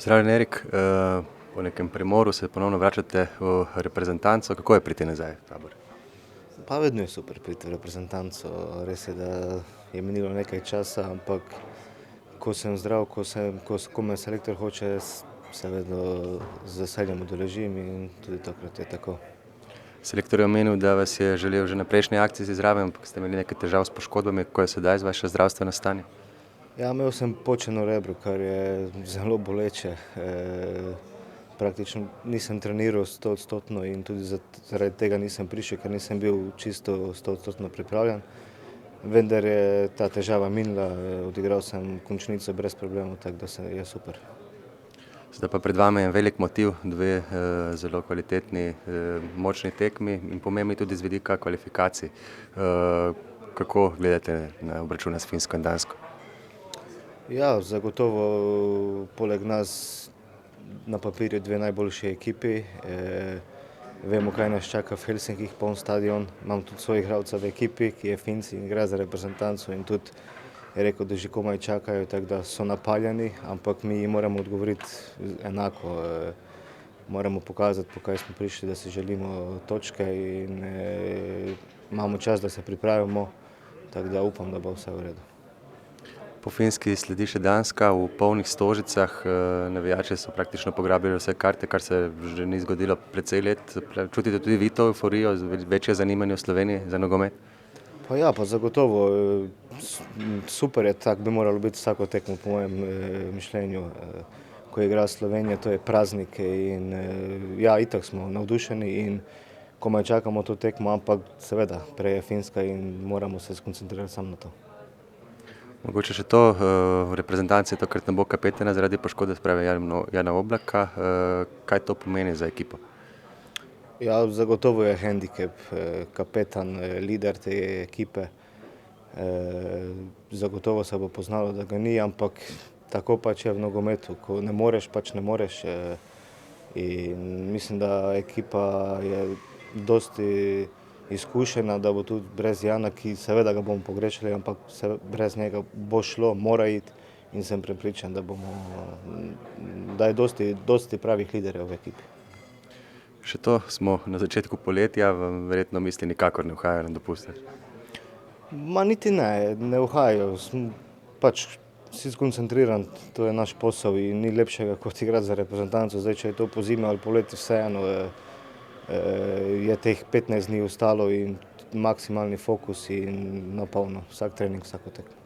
Zdravljen Erik, po nekem premoru se ponovno vračate v reprezentanco. Kako je priti nazaj v Tabor? Pa vedno je super priti v reprezentanco. Res je, da je minilo nekaj časa, ampak ko sem zdrav, ko me selektor hoče, se vedno z veseljem udeležim in tudi tokrat je tako. Selektor je omenil, da vas je želel že na prejšnji akciji zraven, ampak ste imeli nekaj težav s poškodbami. Kako je sedaj z vaše zdravstveno stanje? Ja, imel sem počeno rebro, kar je zelo boleče. Praktično nisem treniral 100% in tudi zaradi tega nisem prišel, ker nisem bil čisto 100% pripravljen. Vendar je ta težava minila, odigral sem končnico brez problemov, tako da je super. Zdaj pa pred vami je velik motiv, dve zelo kvalitetni, močni tekmi in pomembni tudi z vidika kvalifikacij. Kako gledate na obračune s Finsko in Dansko? Ja, zagotovo poleg nas na papirju dve najboljši ekipi. Vemo, kaj nas čaka v Helsinkih, poln stadion. Imam tudi svojih igralcev v ekipi, ki je Finci in igra za reprezentanco in tudi je rekel, da že komaj čakajo, tako da so napaljeni, ampak mi moramo odgovoriti enako. Moramo pokazati, po kaj smo prišli, da si želimo točke in imamo čas, da se pripravimo, tako da upam, da bo vse v redu. Po Finski sledi še Danska v polnih Stožicah. Navijači so praktično pograbili vse karte, kar se že ni zgodilo precej let. Čutite tudi vi to evforijo, večje zanimanje v Sloveniji za nogomet? Pa ja, pa zagotovo. Super je, tako bi moralo biti vsako tekmo po mojem mišljenju. Ko igra Slovenija, to je praznik in ja, itak smo navdušeni in komaj čakamo to tekmo, ampak seveda, prej je Finska in moramo se skoncentrirati samo na to. Mogoče še to, v reprezentanci tokrat ne bo kapetana zaradi poškodbe, se pravi Jana Oblaka. Kaj to pomeni za ekipo? Ja, zagotovo je hendikep, kapetan, lider te ekipe. Zagotovo se bo poznalo, da ga ni, ampak tako pač je v nogometu. Ko ne moreš, pač ne moreš. In mislim, da ekipa je dosti izkušena, da bo tudi brez Jana, ki seveda ga bomo pogrešali, ampak brez njega bo šlo, mora iti in sem prepričan, da je dosti pravih liderjev v ekipi. Še to, smo na začetku poletja, vam verjetno misli nikakor ne uhajajo na dopuste. Ma niti ne uhajajo. Sem pač si skoncentriran, to je naš posel in ni lepšega kot igrati za reprezentanco. Zdaj, če je to pozimi ali poleti, vseeno je teh 15 dni ostalo in maksimalni fokus in na polno, vsak trening, vsako tekmo.